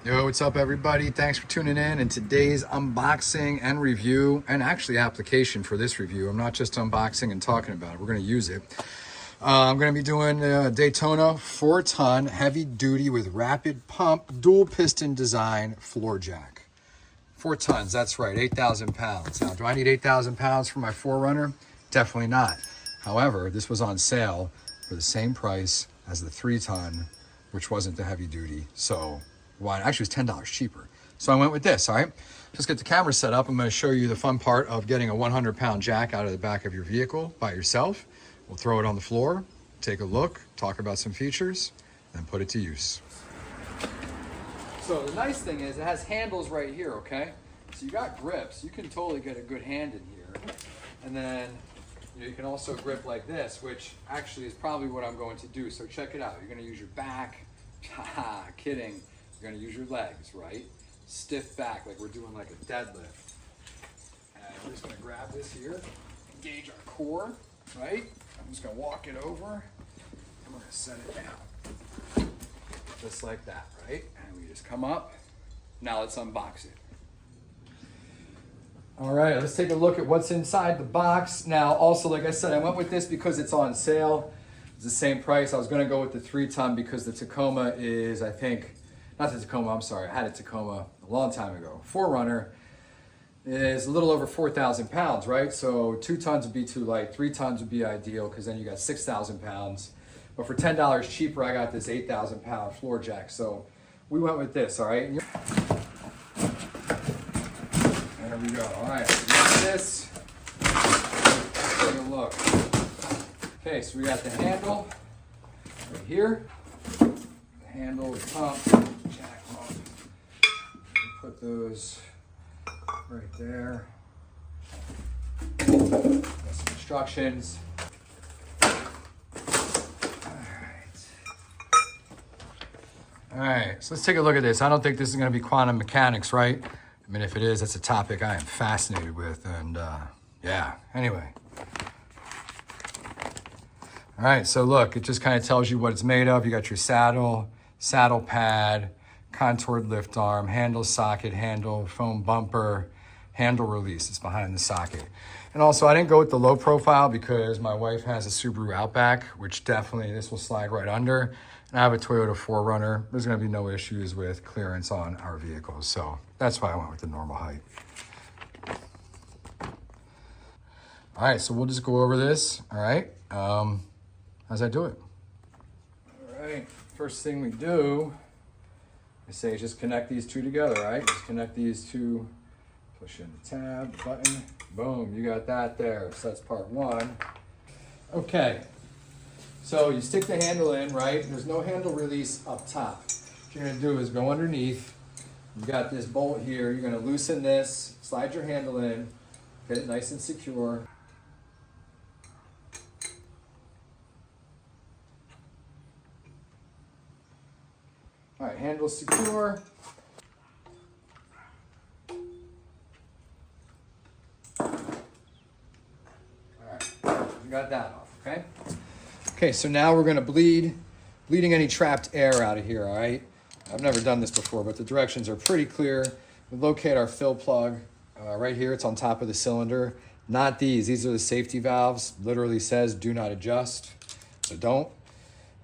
Yo, what's up everybody? Thanks for tuning in today's unboxing and review, and actually application for this review. I'm not just unboxing and talking about it, we're going to use it. I'm going to be doing a Daytona 4-ton heavy duty with rapid pump dual piston design floor jack. 4 tons, that's right, 8,000 pounds. Now, do I need 8,000 pounds for my 4Runner? Definitely not. However, this was on sale for the same price as the 3-ton, which wasn't the heavy duty. So why? Actually, it was $10 cheaper. So I went with this, all right? Let's get the camera set up. I'm gonna show you the fun part of getting a 100-pound jack out of the back of your vehicle by yourself. We'll throw it on the floor, take a look, talk about some features, then put it to use. So the nice thing is it has handles right here, okay? So you got grips. You can totally get a good hand in here. And then you can also grip like this, which actually is probably what I'm going to do. So check it out. You're gonna use your back. Haha, kidding. You're gonna use your legs, right? Stiff back, like we're doing like a deadlift. And we're just gonna grab this here, engage our core, right? I'm just gonna walk it over, and we're gonna set it down. Just like that, right? And we just come up. Now let's unbox it. All right, let's take a look at what's inside the box. Now, also, like I said, I went with this because it's on sale. It's the same price. I was gonna go with the 3-ton because the Tacoma is, I think, not the Tacoma, I'm sorry, I had a Tacoma a long time ago. 4Runner is a little over 4,000 pounds, right? So 2 tons would be too light, 3 tons would be ideal because then you got 6,000 pounds. But for $10 cheaper, I got this 8,000 pound floor jack. So we went with this, all right? There we go, all right, so we got this. Let's take a look. Okay, so we got the handle right here. The handle, the pump, jack pump. Put those right there. Got some instructions. All right, so let's take a look at this. I don't think this is gonna be quantum mechanics, right? I mean, if it is, that's a topic I am fascinated with, and yeah, anyway. All right, so look, it just kind of tells you what it's made of. You got your saddle, saddle pad, contoured lift arm, handle socket, handle, foam bumper, handle release. It's behind the socket. And also, I didn't go with the low profile because my wife has a Subaru Outback, which definitely this will slide right under. And I have a Toyota 4Runner. There's gonna be no issues with clearance on our vehicles. So that's why I went with the normal height. All right, so we'll just go over this, all right? As I do it. All right, first thing we do, I say just connect these two together, right? Just connect these two, push in the tab, button, boom, you got that there. So that's part one. Okay, so you stick the handle in, right? There's no handle release up top. What you're gonna do is go underneath. You got this bolt here. You're gonna loosen this, slide your handle in, get it nice and secure. All right, handle secure. All right, we got that off, okay? Okay, so now we're gonna bleeding any trapped air out of here, all right? I've never done this before, but the directions are pretty clear. We locate our fill plug right here. It's on top of the cylinder. Not these are the safety valves. Literally says do not adjust, so don't.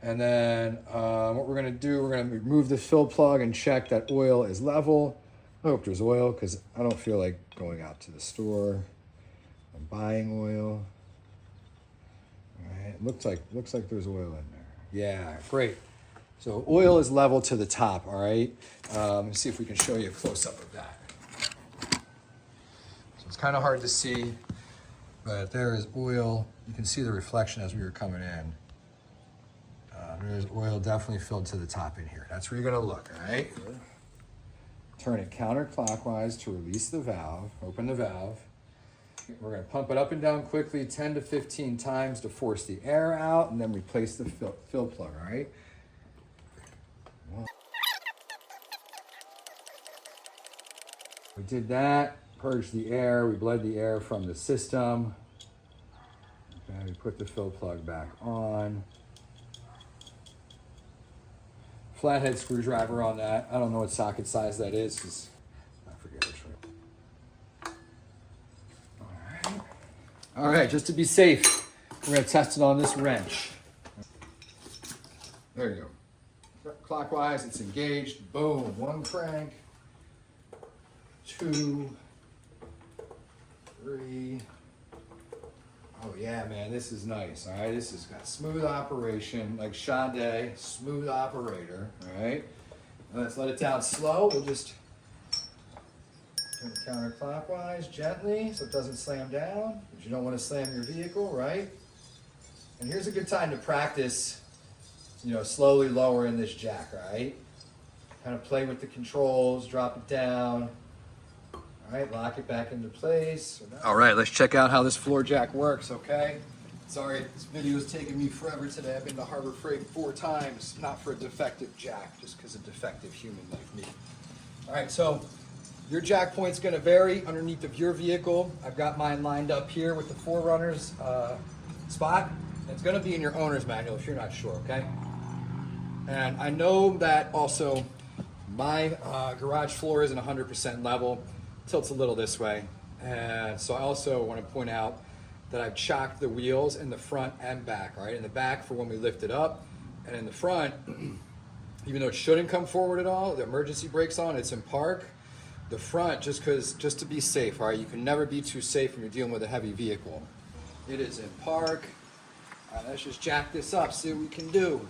And then what we're gonna do, we're gonna remove the fill plug and check that oil is level. I hope there's oil because I don't feel like going out to the store and buying oil. All right, looks like there's oil in there. Yeah, great. So oil is level to the top, all right? Let's see if we can show you a close-up of that. So it's kind of hard to see, but there is oil. You can see the reflection as we were coming in. There's oil definitely filled to the top in here. That's where you're gonna look, all right? Turn it counterclockwise to release the valve, open the valve. We're gonna pump it up and down quickly, 10 to 15 times to force the air out, and then replace the fill plug, all right? We did that, purged the air, we bled the air from the system. Okay, we put the fill plug back on. flathead screwdriver on that. I don't know what socket size that is, because I forget which one. All right, just to be safe, we're gonna test it on this wrench. There you go. Clockwise, it's engaged. Boom, 1 crank, 2, 3. Oh yeah, man, this is nice. All right, this has got smooth operation, like Sade, smooth operator. All right, let's let it down slow. We'll just turn it counterclockwise gently so it doesn't slam down, because you don't want to slam your vehicle, right? And here's a good time to practice, you know, slowly lowering this jack, right? Kind of play with the controls, drop it down. All right, lock it back into place. All right, let's check out how this floor jack works, okay? Sorry, this video is taking me forever today. I've been to Harbor Freight 4 times, not for a defective jack, just because a defective human like me. All right, so your jack point's gonna vary underneath of your vehicle. I've got mine lined up here with the 4Runner's spot. It's gonna be in your owner's manual if you're not sure, okay? And I know that also my garage floor isn't 100% level. Tilts a little this way. And so I also want to point out that I've chocked the wheels in the front and back, right? In the back for when we lift it up, and in the front, even though it shouldn't come forward at all, the emergency brake's on, it's in park. The front, just to be safe, all right? You can never be too safe when you're dealing with a heavy vehicle. It is in park. All right, let's just jack this up, see what we can do.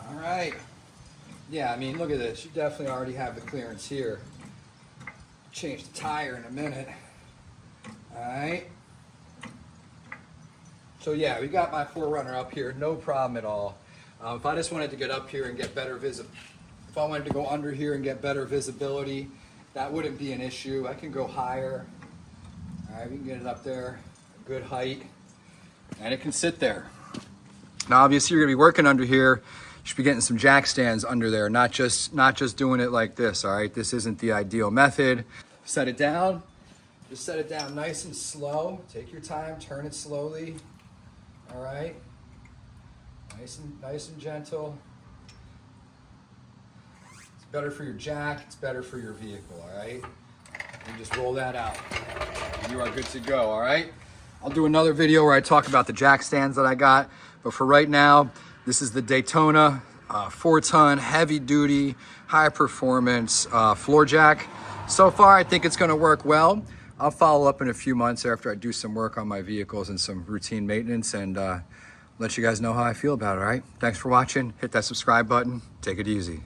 All right. Yeah, I mean, look at this. You definitely already have the clearance here. Change the tire in a minute. All right. So yeah, we got my 4Runner up here, no problem at all. If I just wanted to get up here and get better if I wanted to go under here and get better visibility, that wouldn't be an issue. I can go higher. All right, we can get it up there, a good height, and it can sit there. Now, obviously, you're gonna be working under here. You should be getting some jack stands under there, not just doing it like this, all right? This isn't the ideal method. Set it down. Just set it down nice and slow. Take your time, turn it slowly. All right? Nice and gentle. It's better for your jack, it's better for your vehicle, all right? And just roll that out. You are good to go, all right? I'll do another video where I talk about the jack stands that I got, but for right now, this is the Daytona 4-ton, heavy-duty, high-performance floor jack. So far, I think it's gonna work well. I'll follow up in a few months after I do some work on my vehicles and some routine maintenance, and let you guys know how I feel about it, all right? Thanks for watching. Hit that subscribe button. Take it easy.